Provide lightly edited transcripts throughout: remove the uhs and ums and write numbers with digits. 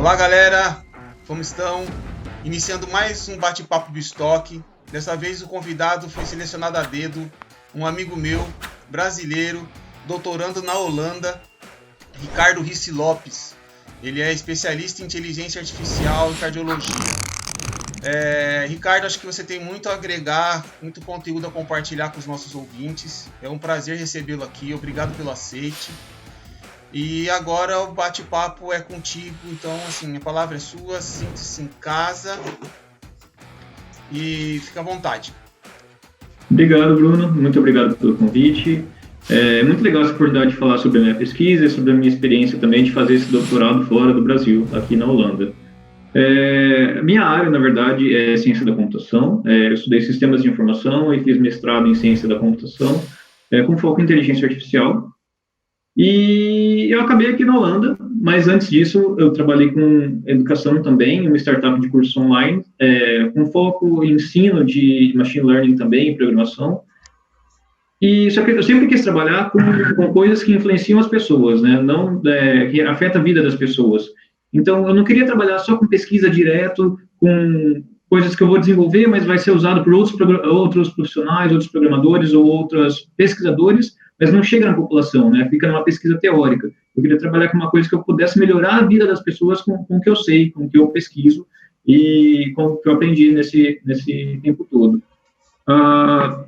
Olá galera, como estão? Iniciando mais um bate-papo do estoque. Dessa vez o convidado foi selecionado a dedo, um amigo meu, brasileiro, doutorando na Holanda, Ricardo Rissi Lopes. Ele é especialista em inteligência artificial e cardiologia. Ricardo, acho que você tem muito a agregar, muito conteúdo a compartilhar com os nossos ouvintes. É um prazer recebê-lo aqui, obrigado pelo aceite. E agora o bate-papo é contigo, então assim, a palavra é sua, sinta-se em casa e fica à vontade. Obrigado, Bruno, muito obrigado pelo convite. É muito legal essa oportunidade de falar sobre a minha pesquisa e sobre a minha experiência também de fazer esse doutorado fora do Brasil, aqui na Holanda. Minha área, na verdade, é ciência da computação. Eu estudei sistemas de informação e fiz mestrado em ciência da computação, com foco em inteligência artificial. E eu acabei aqui na Holanda, mas antes disso eu trabalhei com educação também, em uma startup de cursos online, com foco em ensino de machine learning também, programação. E só que eu sempre quis trabalhar com coisas que influenciam as pessoas, né? Não que afeta a vida das pessoas. Então eu não queria trabalhar só com pesquisa direto, com coisas que eu vou desenvolver, mas vai ser usado por outros profissionais, outros programadores ou outros pesquisadores, mas não chega na população, né? Fica numa pesquisa teórica. Eu queria trabalhar com uma coisa que eu pudesse melhorar a vida das pessoas com o que eu sei, com o que eu pesquiso e com o que eu aprendi nesse tempo todo. A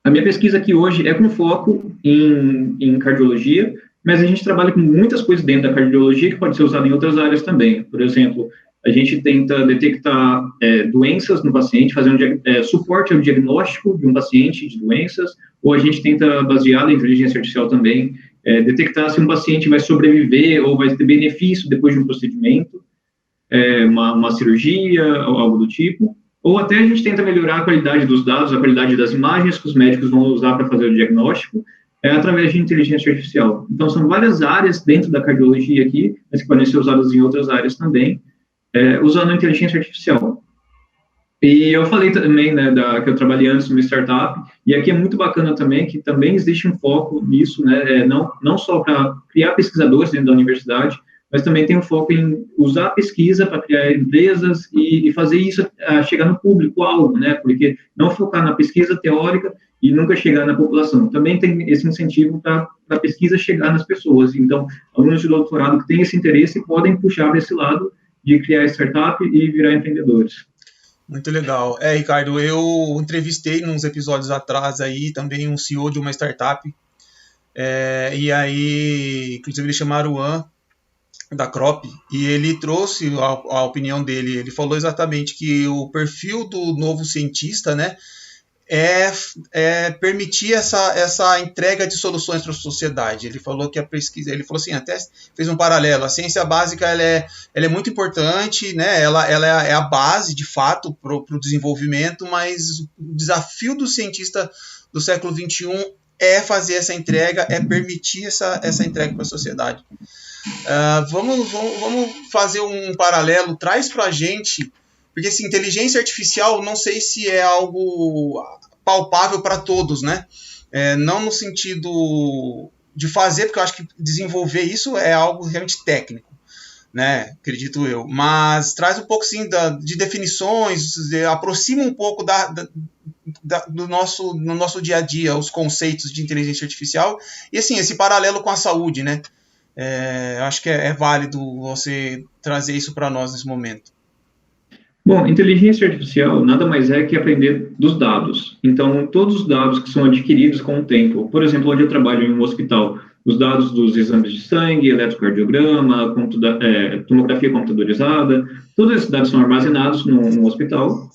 minha pesquisa aqui hoje é com foco em cardiologia, mas a gente trabalha com muitas coisas dentro da cardiologia que pode ser usada em outras áreas também. Por exemplo, a gente tenta detectar doenças no paciente, fazer suporte ao diagnóstico de um paciente de doenças, ou a gente tenta, baseado em inteligência artificial também, detectar se um paciente vai sobreviver ou vai ter benefício depois de um procedimento, uma cirurgia, ou algo do tipo. Ou até a gente tenta melhorar a qualidade dos dados, a qualidade das imagens que os médicos vão usar para fazer o diagnóstico, através de inteligência artificial. Então, são várias áreas dentro da cardiologia aqui, mas que podem ser usadas em outras áreas também, usando a inteligência artificial. E eu falei também, né, que eu trabalhei antes numa startup, e aqui é muito bacana também, que também existe um foco nisso, né, não só para criar pesquisadores dentro da universidade, mas também tem um foco em usar a pesquisa para criar empresas e fazer isso chegar no público-alvo, né, porque não focar na pesquisa teórica e nunca chegar na população. Também tem esse incentivo para a pesquisa chegar nas pessoas. Então, alunos de doutorado que têm esse interesse podem puxar para esse lado de criar startup e virar empreendedores. Muito legal. Ricardo, eu entrevistei nos episódios atrás aí também um CEO de uma startup, e aí, inclusive, eles chamaram o An da Crop, e ele trouxe a opinião dele. Ele falou exatamente que o perfil do novo cientista, né, permitir essa entrega de soluções para a sociedade. Ele falou que a pesquisa, ele falou assim, até fez um paralelo, a ciência básica ela é muito importante, né? Ela é a base, de fato, para o desenvolvimento, mas o desafio do cientista do século XXI é fazer essa entrega, é permitir essa entrega para a sociedade. Vamos fazer um paralelo, traz para a gente. Porque assim, inteligência artificial, não sei se é algo palpável para todos, né? Não no sentido de fazer, porque eu acho que desenvolver isso é algo realmente técnico, né? Acredito eu. Mas traz um pouco, sim, de definições, aproxima um pouco no nosso dia a dia os conceitos de inteligência artificial. E assim, esse paralelo com a saúde, né? Acho que é válido você trazer isso para nós nesse momento. Bom, inteligência artificial nada mais é que aprender dos dados. Então, todos os dados que são adquiridos com o tempo, por exemplo, onde eu trabalho em um hospital, os dados dos exames de sangue, eletrocardiograma, tomografia computadorizada, todos esses dados são armazenados no hospital.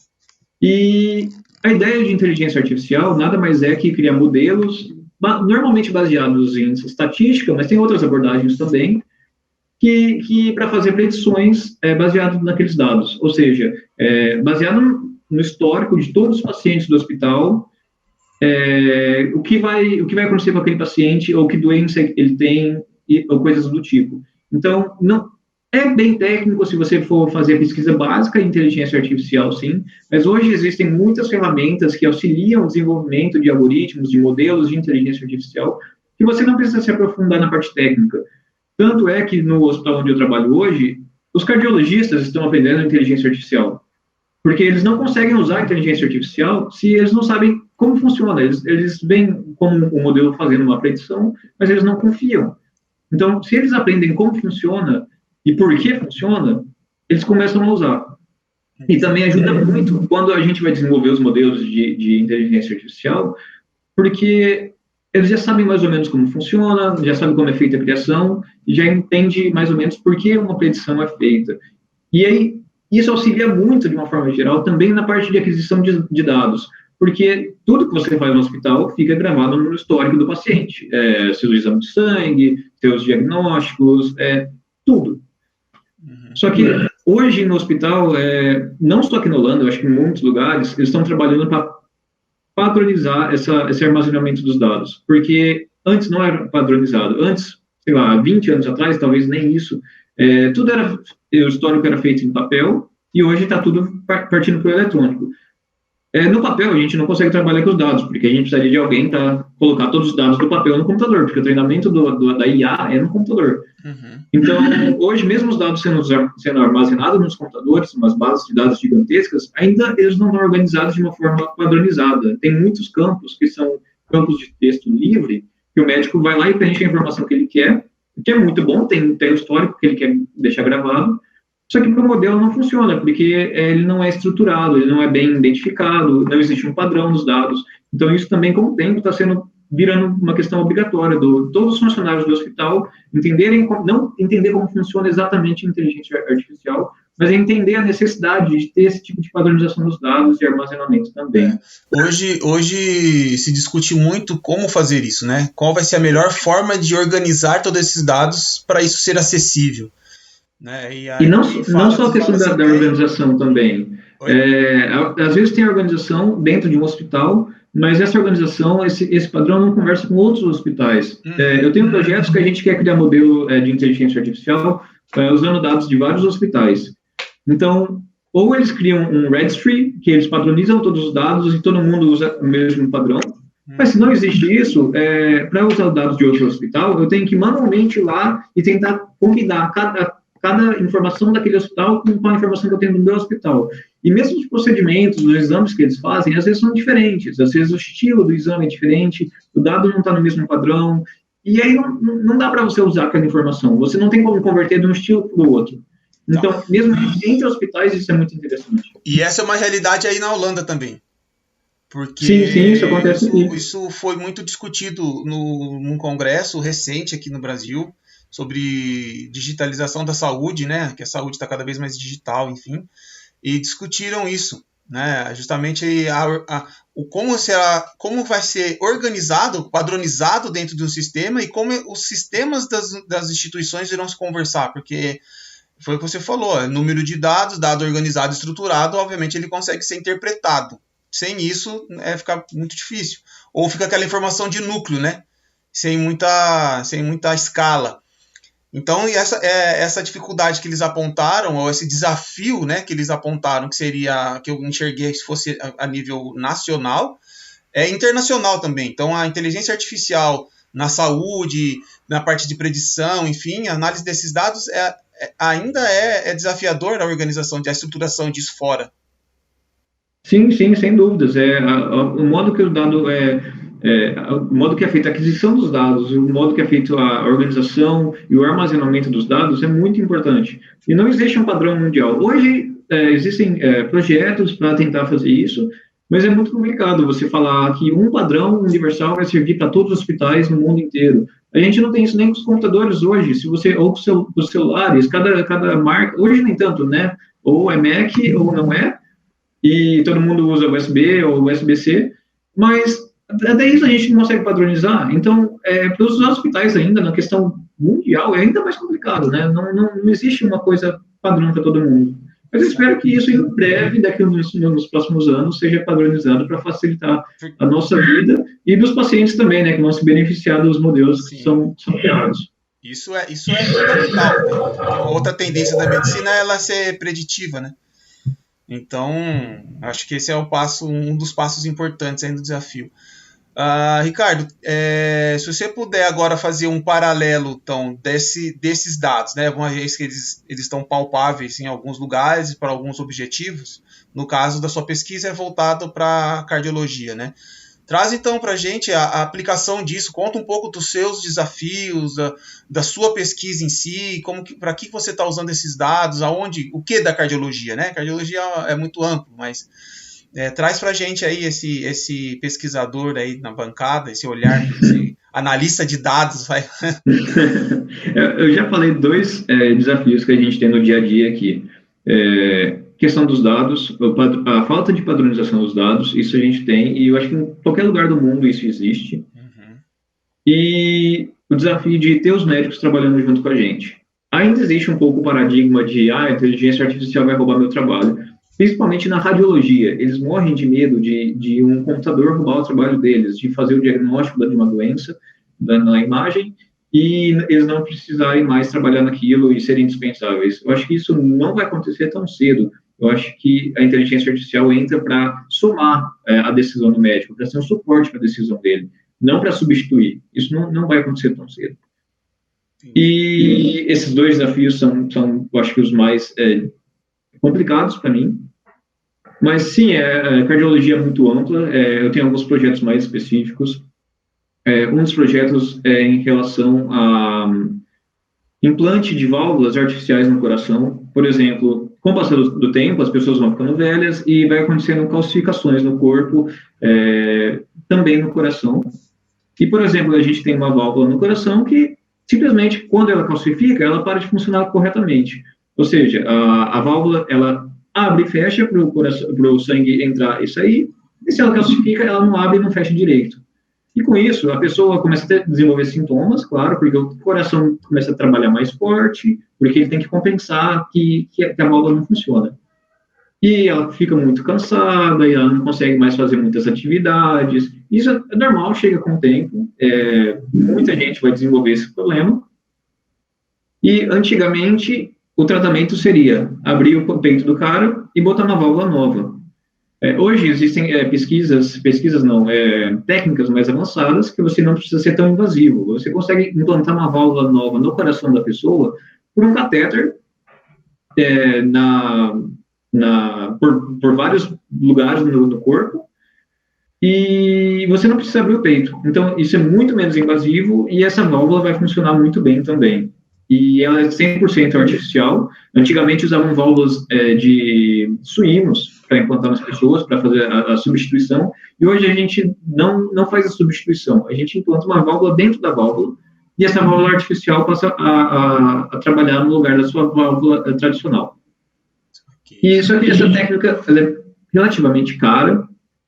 E a ideia de inteligência artificial nada mais é que criar modelos, normalmente baseados em estatística, mas tem outras abordagens também, que para fazer predições baseado naqueles dados, ou seja, baseado no histórico de todos os pacientes do hospital, o que vai acontecer com aquele paciente, ou que doença ele tem, ou coisas do tipo. Então, não é bem técnico se você for fazer pesquisa básica em inteligência artificial, sim, mas hoje existem muitas ferramentas que auxiliam o desenvolvimento de algoritmos, de modelos de inteligência artificial, que você não precisa se aprofundar na parte técnica. Tanto é que no hospital onde eu trabalho hoje, os cardiologistas estão aprendendo inteligência artificial, porque eles não conseguem usar a inteligência artificial se eles não sabem como funciona. Eles veem como o modelo fazendo uma predição, mas eles não confiam. Então, se eles aprendem como funciona e por que funciona, eles começam a usar. E também ajuda muito quando a gente vai desenvolver os modelos de inteligência artificial, porque eles já sabem mais ou menos como funciona, já sabem como é feita a criação, e já entende mais ou menos por que uma predição é feita. E aí, isso auxilia muito, de uma forma geral, também na parte de aquisição de dados, porque tudo que você faz no hospital fica gravado no histórico do paciente. Seu exame de sangue, seus diagnósticos, tudo. Só que hoje no hospital, não só aqui na Holanda, eu acho que em muitos lugares, eles estão trabalhando para padronizar esse armazenamento dos dados, porque antes não era padronizado. Antes, sei lá, 20 anos atrás, talvez nem isso, tudo era, o histórico era feito em papel, e hoje está tudo partindo para o eletrônico. No papel, a gente não consegue trabalhar com os dados, porque a gente precisaria de alguém para colocar todos os dados do papel no computador, porque o treinamento da IA é no computador. Uhum. Então, hoje, mesmo os dados sendo armazenados nos computadores, umas bases de dados gigantescas, ainda eles não estão organizados de uma forma padronizada. Tem muitos campos que são campos de texto livre, que o médico vai lá e preenche a informação que ele quer, o que é muito bom, tem o histórico que ele quer deixar gravado. Só que para o modelo não funciona, porque ele não é estruturado, ele não é bem identificado, não existe um padrão nos dados. Então, isso também, com o tempo, está virando uma questão obrigatória todos os funcionários do hospital não entender como funciona exatamente a inteligência artificial, mas entender a necessidade de ter esse tipo de padronização dos dados e armazenamento também. Hoje se discute muito como fazer isso, né? Qual vai ser a melhor forma de organizar todos esses dados para isso ser acessível. Né? E não só a questão da organização também. Às vezes tem organização dentro de um hospital, mas essa organização, esse padrão não conversa com outros hospitais. Eu tenho projetos que a gente quer criar modelo de inteligência artificial usando dados de vários hospitais. Então, ou eles criam um registry, que eles padronizam todos os dados e todo mundo usa o mesmo padrão, mas se não existe isso, para usar os dados de outro hospital, eu tenho que manualmente ir lá e tentar combinar cada informação daquele hospital com a informação que eu tenho do meu hospital. E mesmo os procedimentos, os exames que eles fazem, às vezes são diferentes, às vezes o estilo do exame é diferente, o dado não está no mesmo padrão, e aí não dá para você usar aquela informação, você não tem como converter de um estilo para o outro. Então, mesmo entre hospitais, isso é muito interessante. E essa é uma realidade aí na Holanda também. Porque sim, isso acontece. Isso foi muito discutido num congresso recente aqui no Brasil, sobre digitalização da saúde, né? Que a saúde está cada vez mais digital, enfim, e discutiram isso, né? Justamente como vai ser organizado, padronizado dentro de um sistema e como os sistemas das instituições irão se conversar, porque foi o que você falou, número de dados, dado organizado, estruturado, obviamente ele consegue ser interpretado. Sem isso, fica muito difícil. Ou fica aquela informação de núcleo, né? Sem muita escala. Então, essa dificuldade que eles apontaram, ou esse desafio, né, que eles apontaram, que eu enxerguei se fosse a nível nacional, é internacional também. Então, a inteligência artificial na saúde, na parte de predição, enfim, a análise desses dados ainda é desafiador na organização, da estruturação disso fora. Sim, sem dúvidas. O modo que o dado o modo que é feita a aquisição dos dados, o modo que é feita a organização e o armazenamento dos dados é muito importante. E não existe um padrão mundial. Hoje, existem projetos para tentar fazer isso, mas é muito complicado você falar que um padrão universal vai servir para todos os hospitais no mundo inteiro. A gente não tem isso nem com os computadores hoje. Ou com os celulares, cada marca, hoje nem tanto, né? Ou é Mac ou não é, e todo mundo usa USB ou USB-C, mas até isso a gente não consegue padronizar. Então, para os hospitais ainda, na questão mundial, é ainda mais complicado, né? Não existe uma coisa padrão para todo mundo. Mas eu espero que isso, em breve, daqui nos próximos anos, seja padronizado para facilitar a nossa vida e dos pacientes também, né? Que vão se beneficiar dos modelos que são criados. Isso é fundamental, né? Outra tendência da medicina é ela ser preditiva, né? Então, acho que esse é um dos passos importantes aí do desafio. Ricardo, se você puder agora fazer um paralelo então, desses dados, né, uma vez que eles estão palpáveis em alguns lugares para alguns objetivos, no caso da sua pesquisa é voltado para cardiologia, né? Traz então para a gente a aplicação disso, conta um pouco dos seus desafios, da sua pesquisa em si, para que você está usando esses dados, o que da cardiologia, né? Cardiologia é muito amplo, mas traz para a gente aí esse pesquisador aí na bancada, esse olhar, esse analista de dados. Vai. Eu já falei dois desafios que a gente tem no dia a dia aqui. Questão dos dados, a falta de padronização dos dados, isso a gente tem, e eu acho que em qualquer lugar do mundo isso existe. Uhum. E o desafio de ter os médicos trabalhando junto com a gente. Ainda existe um pouco o paradigma de a inteligência artificial vai roubar meu trabalho. Principalmente na radiologia, eles morrem de medo de um computador roubar o trabalho deles, de fazer o diagnóstico de uma doença na imagem, e eles não precisarem mais trabalhar naquilo e serem dispensáveis. Eu acho que isso não vai acontecer tão cedo. Eu acho que a inteligência artificial entra para somar a decisão do médico, para ser um suporte para a decisão dele, não para substituir. Isso não vai acontecer tão cedo. E esses dois desafios são eu acho que os mais complicados para mim. Mas sim, a cardiologia é muito ampla, eu tenho alguns projetos mais específicos. Um dos projetos é em relação a implante de válvulas artificiais no coração. Por exemplo, com o passar do tempo, as pessoas vão ficando velhas e vai acontecendo calcificações no corpo, também no coração. E, por exemplo, a gente tem uma válvula no coração que, simplesmente, quando ela calcifica, ela para de funcionar corretamente. Ou seja, a válvula, ela abre e fecha para o sangue entrar e sair, e se ela calcifica, ela não abre e não fecha direito. E com isso, a pessoa começa a desenvolver sintomas, claro, porque o coração começa a trabalhar mais forte, porque ele tem que compensar que a válvula não funciona. E ela fica muito cansada, e ela não consegue mais fazer muitas atividades. Isso é normal, chega com o tempo, muita gente vai desenvolver esse problema. E, antigamente, o tratamento seria abrir o peito do cara e botar uma válvula nova. Hoje existem técnicas mais avançadas que você não precisa ser tão invasivo. Você consegue implantar uma válvula nova no coração da pessoa por um catéter por vários lugares no corpo, e você não precisa abrir o peito. Então, isso é muito menos invasivo e essa válvula vai funcionar muito bem também. E ela é 100% artificial. Antigamente usavam válvulas de suínos para implantar nas pessoas, para fazer a substituição, e hoje a gente não faz a substituição, a gente implanta uma válvula dentro da válvula, e essa válvula artificial passa a trabalhar no lugar da sua válvula tradicional. E só que essa técnica ela é relativamente cara,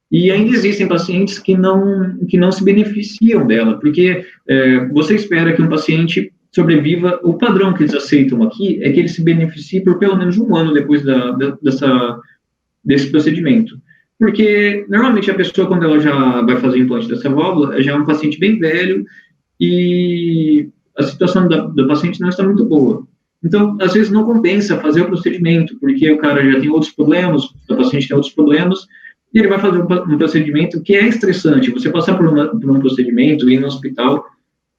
e ainda existem pacientes que não se beneficiam dela, porque você espera que um paciente sobreviva. O padrão que eles aceitam aqui é que ele se beneficie por pelo menos um ano depois desse procedimento. Porque, normalmente, a pessoa, quando ela já vai fazer o implante dessa válvula, já é um paciente bem velho e a situação do paciente não está muito boa. Então, às vezes, não compensa fazer o procedimento, porque o cara já tem outros problemas, o paciente tem outros problemas, e ele vai fazer um procedimento que é estressante. Você passar por um procedimento e ir no hospital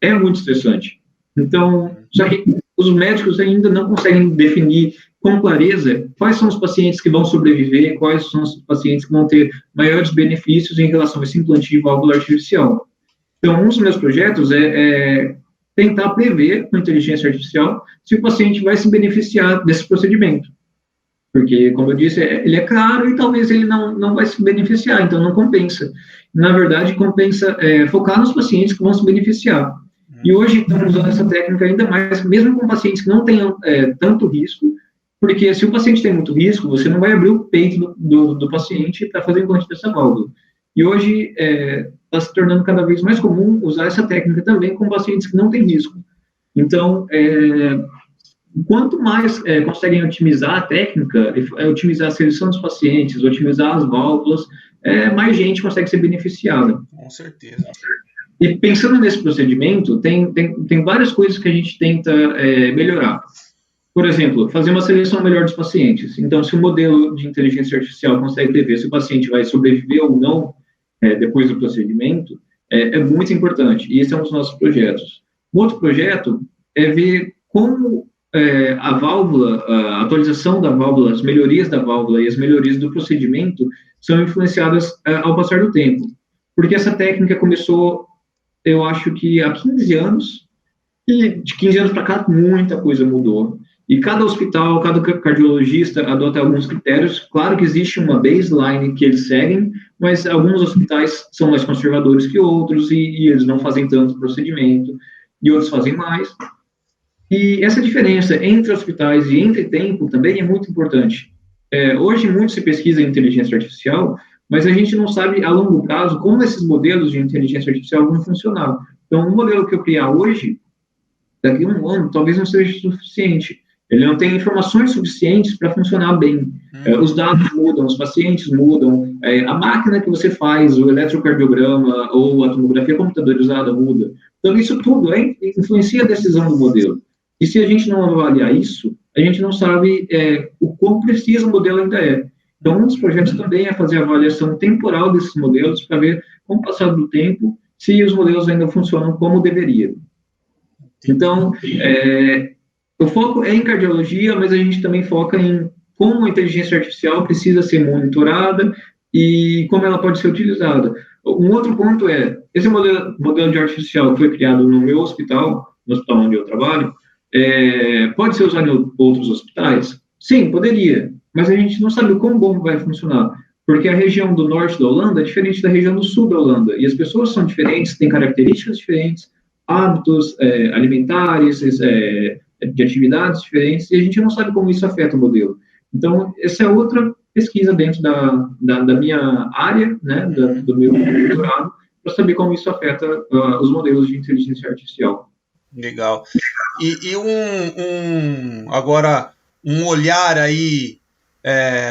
é muito estressante. Então, só que os médicos ainda não conseguem definir com clareza quais são os pacientes que vão sobreviver, quais são os pacientes que vão ter maiores benefícios em relação a esse implante de válvula artificial. Então, um dos meus projetos é tentar prever com inteligência artificial se o paciente vai se beneficiar desse procedimento. Porque, como eu disse, ele é caro e talvez ele não vai se beneficiar, então não compensa. Na verdade, compensa focar nos pacientes que vão se beneficiar. E hoje estamos usando essa técnica ainda mais, mesmo com pacientes que não tenham tanto risco, porque se o paciente tem muito risco, você não vai abrir o peito do paciente para fazer o implante dessa válvula. E hoje está se tornando cada vez mais comum usar essa técnica também com pacientes que não têm risco. Então, quanto mais conseguem otimizar a técnica, otimizar a seleção dos pacientes, otimizar as válvulas, mais gente consegue ser beneficiada. Com certeza. E pensando nesse procedimento, tem várias coisas que a gente tenta melhorar. Por exemplo, fazer uma seleção melhor dos pacientes. Então, se o modelo de inteligência artificial consegue prever se o paciente vai sobreviver ou não depois do procedimento, é muito importante, e esse é um dos nossos projetos. Um outro projeto é ver como a válvula, a atualização da válvula, as melhorias da válvula e as melhorias do procedimento são influenciadas ao passar do tempo. Porque essa técnica começou, eu acho que há 15 anos, e de 15 anos para cá muita coisa mudou. E cada hospital, cada cardiologista adota alguns critérios. Claro que existe uma baseline que eles seguem, mas alguns hospitais são mais conservadores que outros e eles não fazem tanto procedimento, e outros fazem mais. E essa diferença entre hospitais e entre tempo também é muito importante. Hoje, muito se pesquisa em inteligência artificial, mas a gente não sabe, a longo prazo, como esses modelos de inteligência artificial vão funcionar. Então, o modelo que eu criar hoje, daqui a um ano, talvez não seja suficiente. Ele não tem informações suficientes para funcionar bem. Os dados mudam, os pacientes mudam, a máquina que você faz, o eletrocardiograma ou a tomografia computadorizada muda. Então, isso tudo influencia a decisão do modelo. E se a gente não avaliar isso, a gente não sabe o quão preciso o modelo ainda é. Então, um dos projetos também é fazer a avaliação temporal desses modelos para ver, com o passar do tempo, se os modelos ainda funcionam como deveriam. Então, o foco é em cardiologia, mas a gente também foca em como a inteligência artificial precisa ser monitorada e como ela pode ser utilizada. Um outro ponto esse modelo de artificial que foi criado no meu hospital, no hospital onde eu trabalho, pode ser usado em outros hospitais? Sim, poderia, mas a gente não sabe o quão bom vai funcionar, porque a região do norte da Holanda é diferente da região do sul da Holanda, e as pessoas são diferentes, têm características diferentes, hábitos alimentares, de atividades diferentes, e a gente não sabe como isso afeta o modelo. Então, essa é outra pesquisa dentro da minha área, né, do meu doutorado, para saber como isso afeta os modelos de inteligência artificial. Legal. E agora, um olhar aí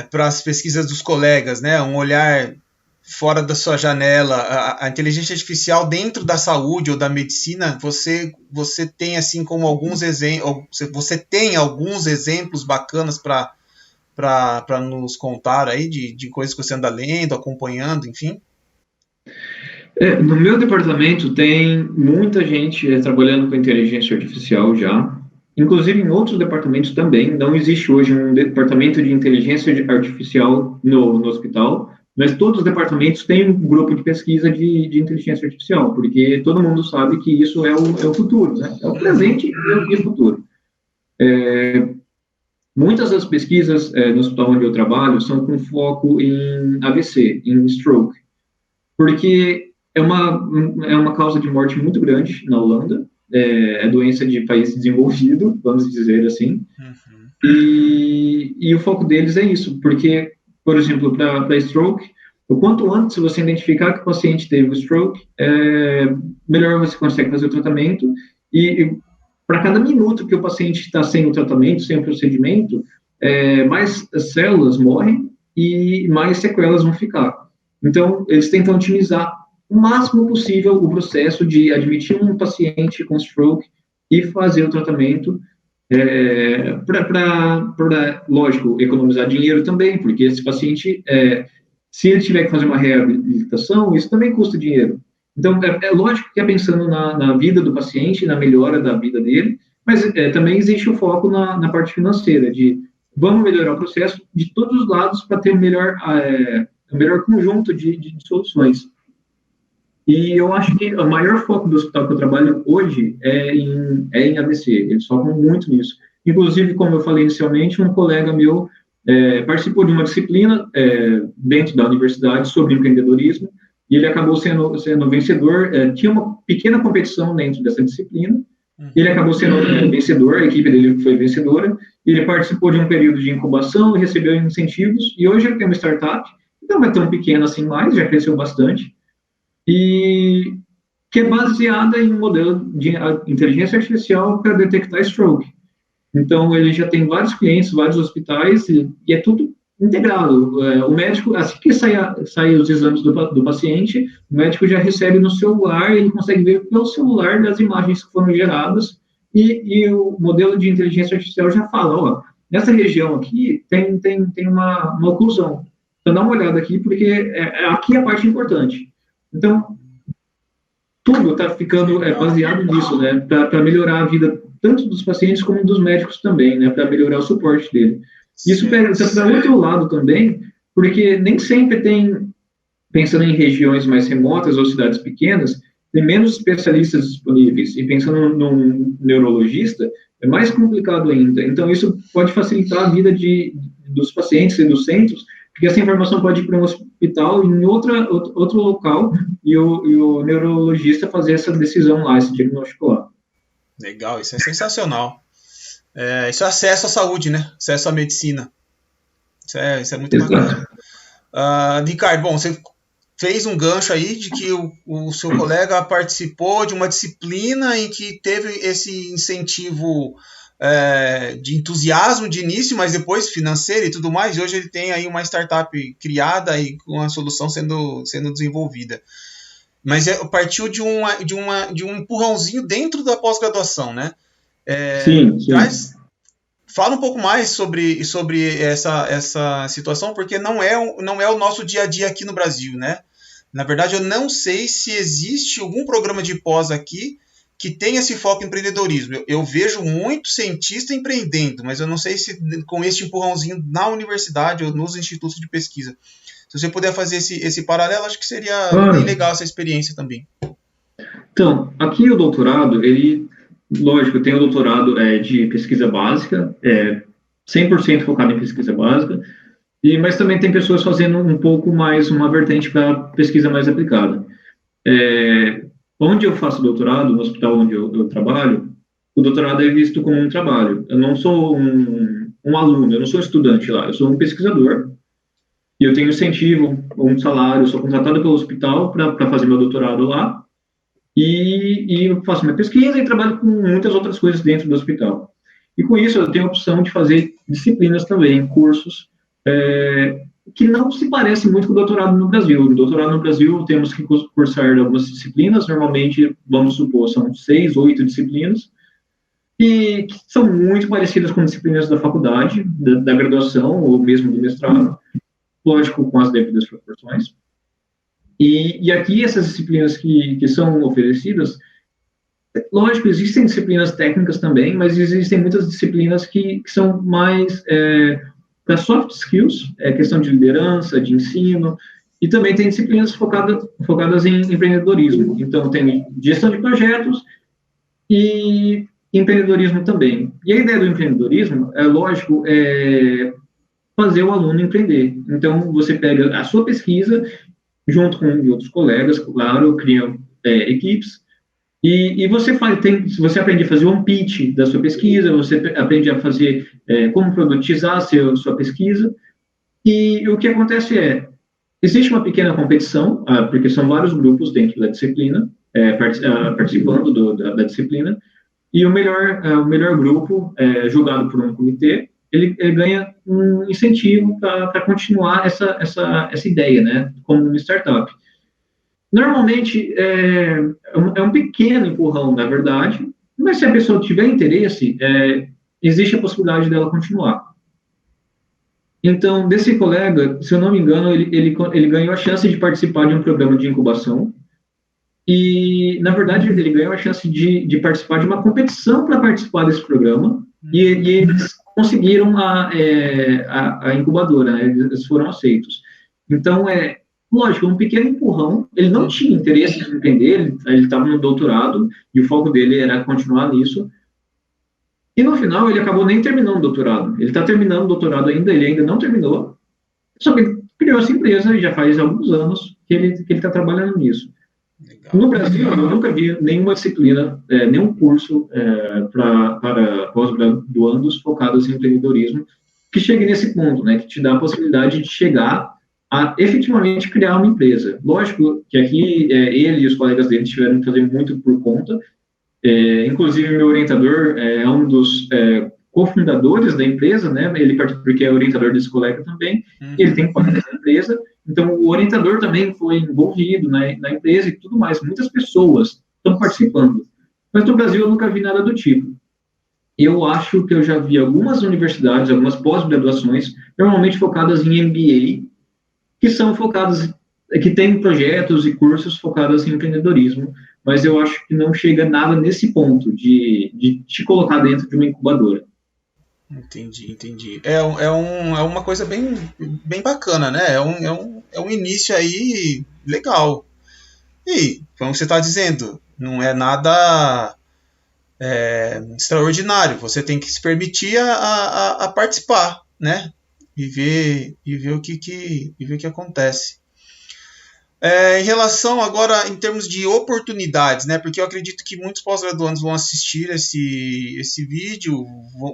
para as pesquisas dos colegas, né? Um olhar fora da sua janela, a inteligência artificial dentro da saúde ou da medicina, você tem assim como alguns exemplos, você tem alguns exemplos bacanas para nos contar aí de coisas que você anda lendo, acompanhando, enfim? No meu departamento tem muita gente trabalhando com inteligência artificial já, inclusive em outros departamentos também. Não existe hoje um departamento de inteligência artificial no hospital, mas todos os departamentos têm um grupo de pesquisa de inteligência artificial, porque todo mundo sabe que isso é o futuro, né? É o presente e o futuro. Muitas das pesquisas no hospital onde eu trabalho são com foco em AVC, em stroke, porque é uma causa de morte muito grande na Holanda, é doença de país desenvolvido, vamos dizer assim, e o foco deles é isso, porque, por exemplo, para stroke, o quanto antes você identificar que o paciente teve o stroke, melhor você consegue fazer o tratamento, e para cada minuto que o paciente está sem o tratamento, sem o procedimento, mais células morrem e mais sequelas vão ficar. Então, eles tentam otimizar o máximo possível o processo de admitir um paciente com stroke e fazer o tratamento para, lógico, economizar dinheiro também, porque esse paciente, se ele tiver que fazer uma reabilitação, isso também custa dinheiro. Então, lógico que é pensando na vida do paciente, na melhora da vida dele, mas também existe o foco na parte financeira, de vamos melhorar o processo de todos os lados para ter o melhor conjunto de soluções. E eu acho que o maior foco do hospital que eu trabalho hoje é em AVC, eles focam muito nisso. Inclusive, como eu falei inicialmente, um colega meu participou de uma disciplina dentro da universidade sobre empreendedorismo, e ele acabou sendo vencedor, tinha uma pequena competição dentro dessa disciplina, ele acabou sendo vencedor, a equipe dele foi vencedora, e ele participou de um período de incubação e recebeu incentivos, e hoje ele tem uma startup, não é tão pequena assim mais, já cresceu bastante, e que é baseada em um modelo de inteligência artificial para detectar stroke. Então, ele já tem vários clientes, vários hospitais, e é tudo integrado. O médico, assim que saem os exames do paciente, o médico já recebe no celular, ele consegue ver pelo celular das imagens que foram geradas, e o modelo de inteligência artificial já fala, nessa região aqui tem uma oclusão. Então, dá uma olhada aqui, porque aqui é a parte importante. Então, tudo está ficando baseado nisso, né? Para melhorar a vida tanto dos pacientes como dos médicos também, né? Para melhorar o suporte dele. Isso pega para outro lado também, porque nem sempre tem, pensando em regiões mais remotas ou cidades pequenas, tem menos especialistas disponíveis. E pensando num neurologista, é mais complicado ainda. Então, isso pode facilitar a vida dos pacientes e dos centros, porque essa informação pode ir para um hospital em outro local e o neurologista fazer essa decisão lá, esse diagnóstico lá. Legal, isso é sensacional. Isso é acesso à saúde, né? Acesso à medicina. Isso é muito bacana. Ricardo, bom, você fez um gancho aí de que o seu colega participou de uma disciplina em que teve esse incentivo de entusiasmo de início, mas depois financeiro e tudo mais, e hoje ele tem aí uma startup criada e com a solução sendo desenvolvida. Mas partiu de um empurrãozinho dentro da pós-graduação, né? Sim. Fala um pouco mais sobre essa situação, porque não é o nosso dia a dia aqui no Brasil, né? Na verdade, eu não sei se existe algum programa de pós aqui que tenha esse foco em empreendedorismo. Eu vejo muito cientista empreendendo, mas eu não sei se com esse empurrãozinho na universidade ou nos institutos de pesquisa. Se você puder fazer esse paralelo, acho que seria bem legal essa experiência também. Então, aqui o doutorado, lógico, tem o doutorado de pesquisa básica, 100% focado em pesquisa básica, mas também tem pessoas fazendo um pouco mais, uma vertente para pesquisa mais aplicada. Onde eu faço doutorado, no hospital onde eu trabalho, o doutorado é visto como um trabalho. Eu não sou um aluno, eu não sou estudante lá, eu sou um pesquisador, e eu tenho incentivo, um salário, eu sou contratado pelo hospital para fazer meu doutorado lá, e eu faço minha pesquisa e trabalho com muitas outras coisas dentro do hospital. E com isso eu tenho a opção de fazer disciplinas também, cursos, que não se parece muito com o doutorado no Brasil. No doutorado no Brasil temos que cursar algumas disciplinas, normalmente, vamos supor, são 6, 8 disciplinas, e que são muito parecidas com disciplinas da faculdade, da graduação, ou mesmo do mestrado, lógico, com as devidas proporções. E aqui, essas disciplinas que são oferecidas, lógico, existem disciplinas técnicas também, mas existem muitas disciplinas que são mais para soft skills, questão de liderança, de ensino, e também tem disciplinas focadas em empreendedorismo. Então, tem gestão de projetos e empreendedorismo também. E a ideia do empreendedorismo, lógico, fazer o aluno empreender. Então, você pega a sua pesquisa, junto com outros colegas, claro, criam equipes, e você você aprende a fazer um pitch da sua pesquisa, você aprende a fazer como produtizar sua pesquisa, e o que acontece existe uma pequena competição, porque são vários grupos dentro da disciplina, participando da disciplina, e o melhor grupo, julgado por um comitê, ele ganha um incentivo para continuar essa ideia, né, como uma startup. Normalmente, é um pequeno empurrão, na verdade, mas se a pessoa tiver interesse, existe a possibilidade dela continuar. Então, desse colega, se eu não me engano, ele ganhou a chance de participar de um programa de incubação e, na verdade, ele ganhou a chance de participar de uma competição para participar desse programa e eles conseguiram a incubadora, né? Eles foram aceitos. Então, lógico, um pequeno empurrão, ele não tinha interesse em empreender, ele estava no doutorado, e o foco dele era continuar nisso, e no final ele acabou nem terminando o doutorado, ele está terminando o doutorado ainda, ele ainda não terminou, só que ele criou essa empresa, e já faz alguns anos que ele está trabalhando nisso. Legal. No Brasil, eu nunca vi nenhuma disciplina, nenhum curso para pós-graduandos focados em empreendedorismo, que chegue nesse ponto, né, que te dá a possibilidade de chegar a efetivamente criar uma empresa. Lógico que aqui ele e os colegas dele tiveram que fazer muito por conta, inclusive meu orientador é um dos cofundadores da empresa, né, porque é orientador desse colega também, ele tem parte da empresa, então o orientador também foi envolvido na empresa e tudo mais, muitas pessoas estão participando, mas no Brasil eu nunca vi nada do tipo. Eu acho que eu já vi algumas universidades, algumas pós-graduações, normalmente focadas em MBA, que são focadas, que têm projetos e cursos focados em empreendedorismo, mas eu acho que não chega nada nesse ponto de te colocar dentro de uma incubadora. Entendi. É uma coisa bem bacana, né? É um início aí legal. E, como você está dizendo, não é nada extraordinário. Você tem que se permitir a participar, né? E ver o que acontece. Em relação agora, em termos de oportunidades, né? Porque eu acredito que muitos pós-graduandos vão assistir esse vídeo,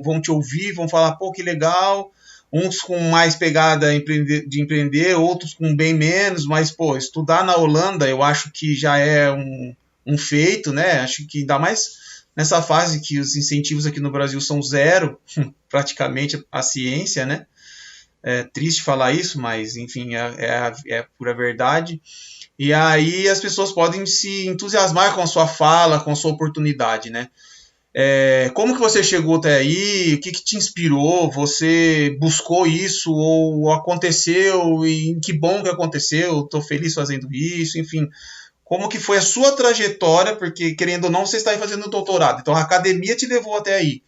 vão te ouvir, vão falar, pô, que legal. Uns com mais pegada de empreender, outros com bem menos, mas, pô, estudar na Holanda eu acho que já é um feito, né? Acho que ainda mais nessa fase que os incentivos aqui no Brasil são zero, praticamente, a ciência, né? É triste falar isso, mas enfim, é a pura verdade. E aí as pessoas podem se entusiasmar com a sua fala, com a sua oportunidade, né? Como que você chegou até aí? O que te inspirou? Você buscou isso ou aconteceu? E que bom que aconteceu, estou feliz fazendo isso, enfim. Como que foi a sua trajetória? Porque, querendo ou não, você está aí fazendo doutorado. Então, a academia te levou até aí.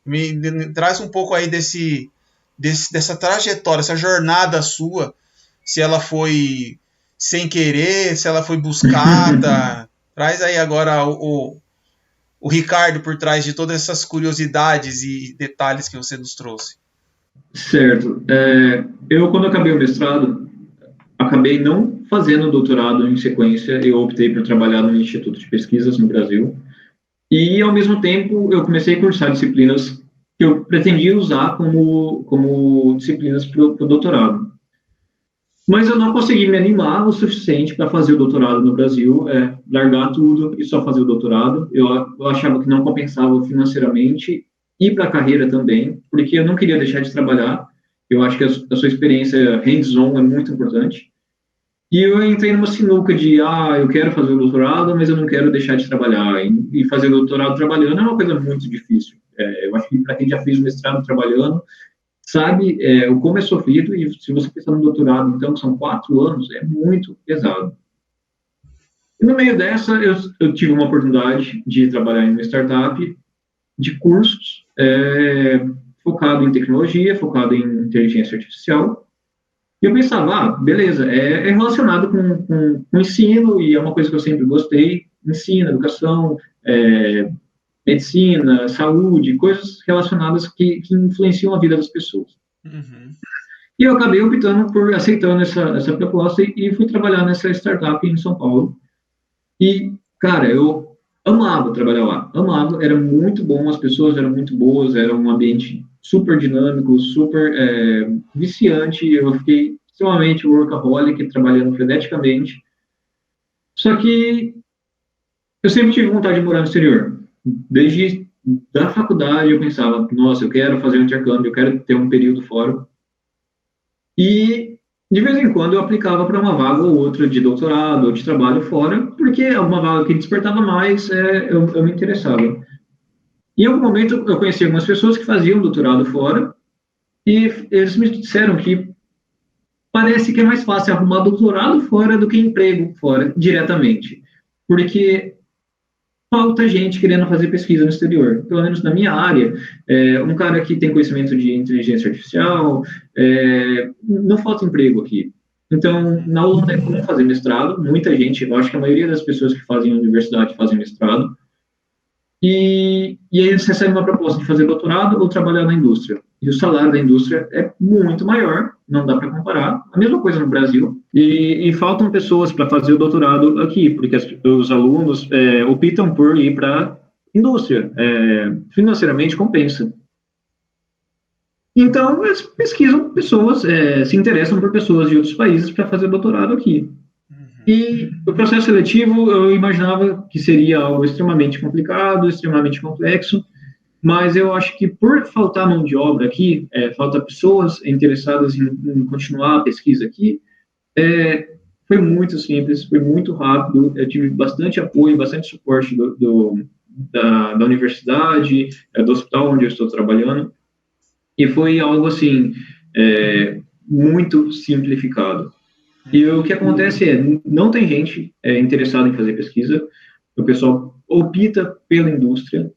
Me traz um pouco aí dessa trajetória, essa jornada sua, se ela foi sem querer, se ela foi buscada. Traz aí agora o Ricardo por trás de todas essas curiosidades e detalhes que você nos trouxe. Certo. Eu, quando acabei o mestrado, acabei não fazendo doutorado em sequência, eu optei por trabalhar no Instituto de Pesquisas no Brasil, e, ao mesmo tempo, eu comecei a cursar disciplinas que eu pretendia usar como disciplinas para o doutorado. Mas eu não consegui me animar o suficiente para fazer o doutorado no Brasil, largar tudo e só fazer o doutorado. Eu achava que não compensava financeiramente e para a carreira também, porque eu não queria deixar de trabalhar. Eu acho que a sua experiência hands-on é muito importante. E eu entrei numa sinuca de, eu quero fazer o doutorado, mas eu não quero deixar de trabalhar. E fazer o doutorado trabalhando é uma coisa muito difícil. Eu acho que para quem já fez o mestrado trabalhando, sabe o como é sofrido, e se você pensar no doutorado, então, que são 4 anos, é muito pesado. E no meio dessa, eu tive uma oportunidade de trabalhar em uma startup de cursos focado em tecnologia, focado em inteligência artificial. E eu pensava, beleza, é relacionado com ensino, e é uma coisa que eu sempre gostei, ensino, educação, medicina, saúde, coisas relacionadas que influenciam a vida das pessoas. Uhum. E eu acabei optando por aceitando essa proposta e fui trabalhar nessa startup em São Paulo. E, cara, eu amava trabalhar lá, amava, era muito bom, as pessoas eram muito boas, era um ambiente super dinâmico, super viciante, eu fiquei extremamente workaholic, trabalhando freneticamente. Só que eu sempre tive vontade de morar no exterior. Desde da faculdade eu pensava, nossa, eu quero fazer um intercâmbio, eu quero ter um período fora. E de vez em quando eu aplicava para uma vaga ou outra de doutorado ou de trabalho fora, porque alguma vaga que despertava mais, eu me interessava. Em algum momento eu conheci algumas pessoas que faziam doutorado fora e eles me disseram que parece que é mais fácil arrumar doutorado fora do que emprego fora, diretamente. Porque falta gente querendo fazer pesquisa no exterior. Pelo menos na minha área, um cara que tem conhecimento de inteligência artificial, não falta emprego aqui. Então, na Holanda é comum fazer mestrado, muita gente, eu acho que a maioria das pessoas que fazem universidade fazem mestrado, e aí eles recebem uma proposta de fazer doutorado ou trabalhar na indústria. E o salário da indústria é muito maior, não dá para comparar. A mesma coisa no Brasil. E faltam pessoas para fazer o doutorado aqui, porque os alunos optam por ir para a indústria. Financeiramente compensa. Então, eles pesquisam pessoas, se interessam por pessoas de outros países para fazer doutorado aqui. E o processo seletivo, eu imaginava que seria algo extremamente complicado, extremamente complexo, mas eu acho que por faltar mão de obra aqui, falta pessoas interessadas em continuar a pesquisa aqui, foi muito simples, foi muito rápido, eu tive bastante apoio, bastante suporte da universidade, do hospital onde eu estou trabalhando, e foi algo assim, muito simplificado. E o que acontece não tem gente interessada em fazer pesquisa, o pessoal opta pela indústria,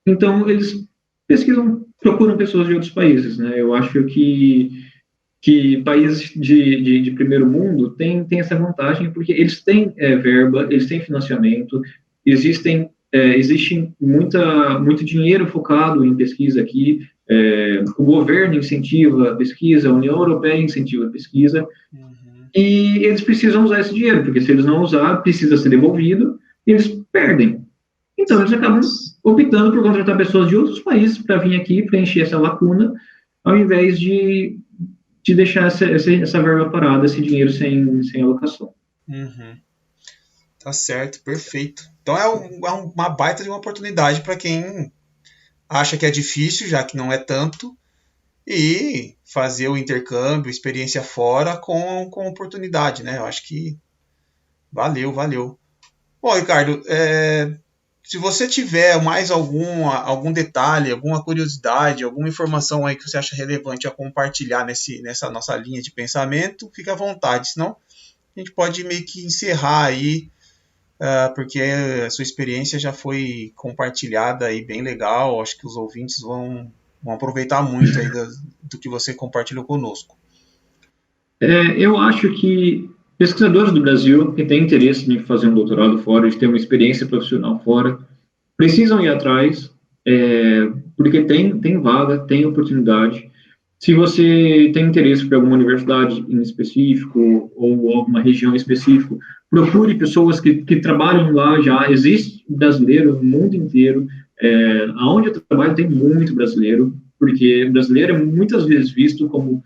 então eles pesquisam, procuram pessoas de outros países, né? Eu acho que países de primeiro mundo têm essa vantagem, porque eles têm verba, eles têm financiamento, existe muito dinheiro focado em pesquisa aqui, o governo incentiva a pesquisa, a União Europeia incentiva a pesquisa, e eles precisam usar esse dinheiro, porque se eles não usar, precisa ser devolvido, e eles perdem. Então, eles acabam optando por contratar pessoas de outros países para vir aqui preencher essa lacuna, ao invés de deixar essa verba parada, esse dinheiro sem alocação. Uhum. Tá certo, perfeito. Então uma baita de uma oportunidade para quem acha que é difícil, já que não é tanto, e fazer o intercâmbio, experiência fora com oportunidade, né? Eu acho que valeu. Bom, Ricardo, se você tiver mais algum detalhe, alguma curiosidade, alguma informação aí que você acha relevante a compartilhar nessa nossa linha de pensamento, fique à vontade, senão a gente pode meio que encerrar aí, porque a sua experiência já foi compartilhada aí bem legal, acho que os ouvintes vão aproveitar muito aí do que você compartilhou conosco. Eu acho que pesquisadores do Brasil que têm interesse em fazer um doutorado fora, de ter uma experiência profissional fora, precisam ir atrás, porque tem vaga, tem oportunidade. Se você tem interesse por alguma universidade em específico ou alguma região em específico, procure pessoas que trabalham lá já. Existe brasileiro no mundo inteiro. Aonde eu trabalho tem muito brasileiro, porque brasileiro é muitas vezes visto como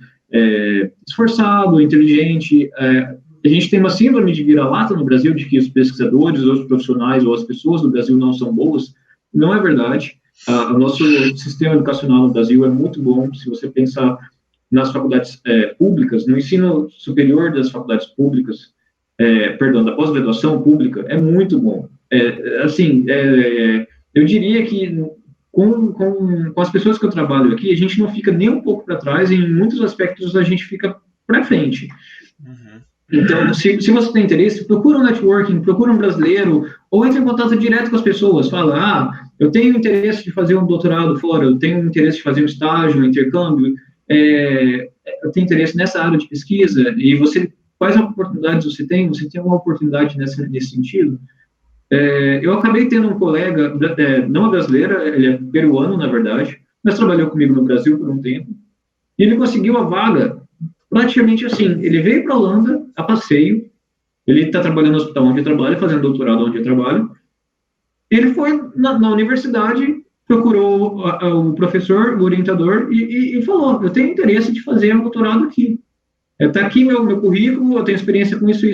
esforçado, inteligente. A gente tem uma síndrome de vira-lata no Brasil, de que os pesquisadores, os profissionais ou as pessoas do Brasil não são boas. Não é verdade. O nosso sistema educacional no Brasil é muito bom. Se você pensar nas faculdades públicas, no ensino superior das faculdades públicas, da pós-graduação pública, é muito bom. Eu diria que com as pessoas que eu trabalho aqui, a gente não fica nem um pouco para trás, e em muitos aspectos a gente fica para frente. Uhum. Então, se você tem interesse, procura um networking, procura um brasileiro, ou entre em contato direto com as pessoas, fala, eu tenho interesse de fazer um doutorado fora, eu tenho interesse de fazer um estágio, um intercâmbio, eu tenho interesse nessa área de pesquisa, e quais oportunidades você tem alguma oportunidade nesse sentido? Eu acabei tendo um colega, não é brasileiro, ele é peruano, na verdade, mas trabalhou comigo no Brasil por um tempo, e ele conseguiu a vaga praticamente assim. Ele veio para a Holanda a passeio, ele está trabalhando no hospital onde eu trabalho, fazendo doutorado onde eu trabalho. Ele foi na universidade, procurou o professor, o orientador, e falou, eu tenho interesse de fazer um doutorado aqui. Está aqui meu currículo, eu tenho experiência com isso.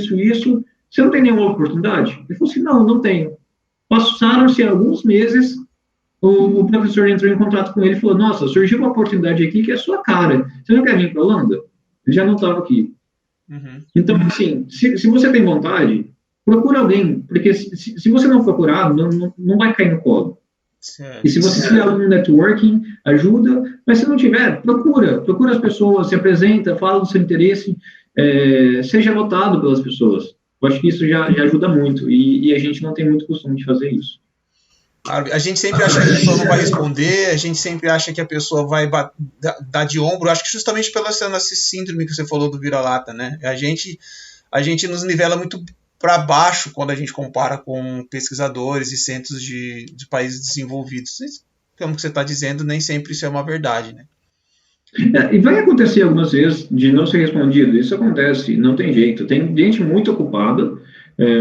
Você não tem nenhuma oportunidade? Ele falou assim, não tenho. Passaram-se alguns meses, o professor entrou em contato com ele e falou, nossa, surgiu uma oportunidade aqui que é a sua cara. Você não quer vir para a Holanda? Ele já não estava aqui. Uhum. Então, assim, se você tem vontade, procura alguém, porque se você não procurar, não vai cair no colo. Certo, e se você tiver algum networking, ajuda, mas se não tiver, procura as pessoas, se apresenta, fala do seu interesse, seja notado pelas pessoas. Eu acho que isso já ajuda muito, e a gente não tem muito costume de fazer isso. A gente sempre acha que a pessoa não vai responder, a gente sempre acha que a pessoa vai dar de ombro, acho que justamente pela essa síndrome que você falou do vira-lata, né? A gente nos nivela muito para baixo quando a gente compara com pesquisadores e centros de países desenvolvidos. Como você está dizendo, nem sempre isso é uma verdade, né? E vai acontecer algumas vezes de não ser respondido, isso acontece, não tem jeito. Tem gente muito ocupada,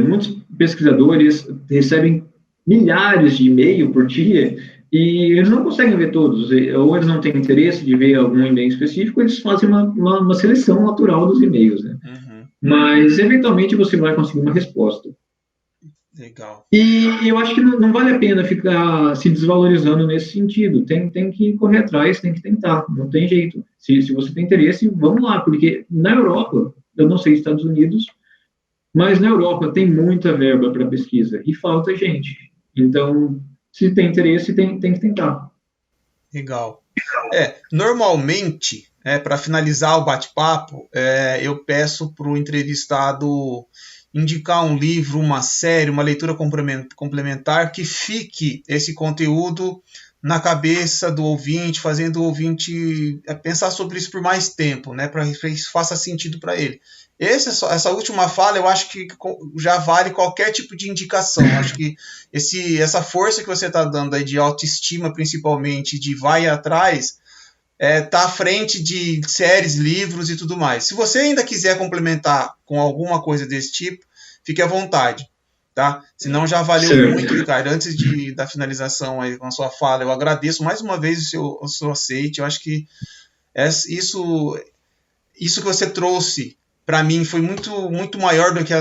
muitos pesquisadores recebem milhares de e-mail por dia e eles não conseguem ver todos, ou eles não têm interesse de ver algum e-mail específico, eles fazem uma seleção natural dos e-mails, né? Uhum. Mas, eventualmente, você vai conseguir uma resposta. Legal. E eu acho que não vale a pena ficar se desvalorizando nesse sentido. Tem que correr atrás, tem que tentar, não tem jeito. Se você tem interesse, vamos lá, porque na Europa, eu não sei Estados Unidos, mas na Europa tem muita verba para pesquisa e falta gente. Então, se tem interesse, tem que tentar. Legal. Normalmente, para finalizar o bate-papo, eu peço para o entrevistado indicar um livro, uma série, uma leitura complementar que fique esse conteúdo na cabeça do ouvinte, fazendo o ouvinte pensar sobre isso por mais tempo, né, para que isso faça sentido para ele. Essa última fala, eu acho que já vale qualquer tipo de indicação. Eu acho que essa força que você está dando aí de autoestima, principalmente, de vai atrás, tá à frente de séries, livros e tudo mais. Se você ainda quiser complementar com alguma coisa desse tipo, fique à vontade, tá? Senão já valeu muito, Ricardo. Antes da finalização aí com a sua fala, eu agradeço mais uma vez o seu aceite. Eu acho que isso que você trouxe para mim foi muito maior do que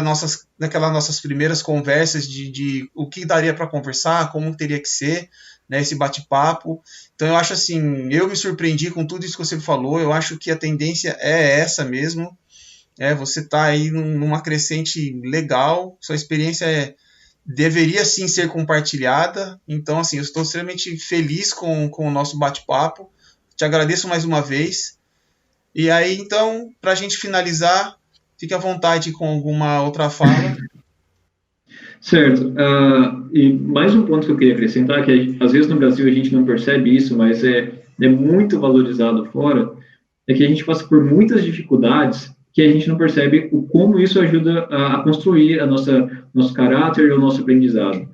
daquelas nossas primeiras conversas de o que daria para conversar, como teria que ser, né, esse bate-papo. Então eu acho assim, eu me surpreendi com tudo isso que você falou. Eu acho que a tendência é essa mesmo. Você está aí numa crescente legal, sua experiência deveria sim ser compartilhada. Então assim, eu estou extremamente feliz com o nosso bate-papo. Te agradeço mais uma vez. E aí, então, para a gente finalizar, fique à vontade com alguma outra fala. Certo. E mais um ponto que eu queria acrescentar, que às vezes no Brasil a gente não percebe isso, mas é muito valorizado fora, é que a gente passa por muitas dificuldades que a gente não percebe como isso ajuda a construir nosso caráter e o nosso aprendizado.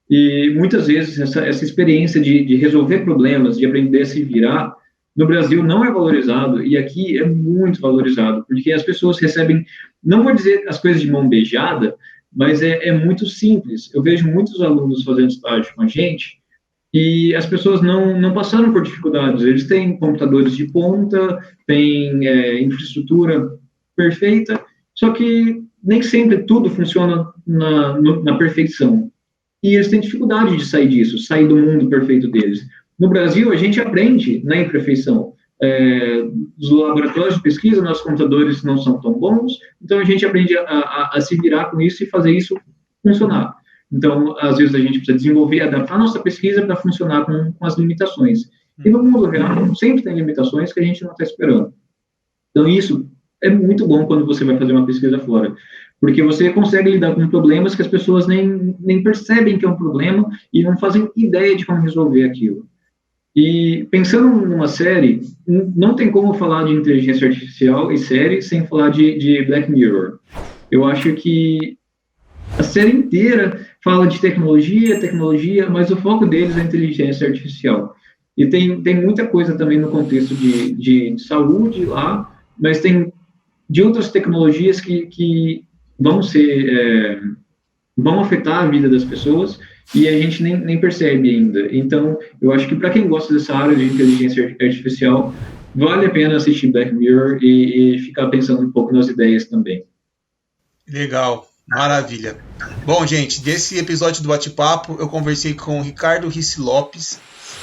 E muitas vezes essa experiência de resolver problemas, de aprender a se virar, no Brasil não é valorizado, e aqui é muito valorizado, porque as pessoas recebem, não vou dizer as coisas de mão beijada, mas é muito simples. Eu vejo muitos alunos fazendo estágio com a gente, e as pessoas não passaram por dificuldades. Eles têm computadores de ponta, têm infraestrutura perfeita, só que nem sempre tudo funciona na perfeição. E eles têm dificuldade de sair disso, sair do mundo perfeito deles. No Brasil, a gente aprende na imperfeição. Nos laboratórios de pesquisa, nossos computadores não são tão bons, então a gente aprende a se virar com isso e fazer isso funcionar. Então, às vezes, a gente precisa desenvolver, adaptar a nossa pesquisa para funcionar com as limitações. E no mundo real, sempre tem limitações que a gente não está esperando. Então, isso é muito bom quando você vai fazer uma pesquisa fora, porque você consegue lidar com problemas que as pessoas nem percebem que é um problema e não fazem ideia de como resolver aquilo. E pensando numa série, não tem como falar de inteligência artificial e série sem falar de Black Mirror. Eu acho que a série inteira fala de tecnologia, mas o foco deles é a inteligência artificial. E tem muita coisa também no contexto de saúde lá, mas tem de outras tecnologias que vão afetar a vida das pessoas e a gente nem percebe ainda. Então, eu acho que para quem gosta dessa área de inteligência artificial, vale a pena assistir Black Mirror e ficar pensando um pouco nas ideias também. Legal, maravilha. Bom, gente, desse episódio do Bate-Papo, eu conversei com o Ricardo Risse Lopes.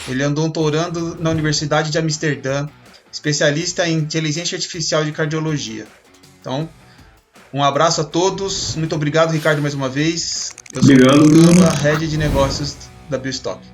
Ele é um doutorando na Universidade de Amsterdã, especialista em inteligência artificial de cardiologia. Então, um abraço a todos. Muito obrigado, Ricardo, mais uma vez. Eu sou o Bruno, a Head de Negócios da Biostock.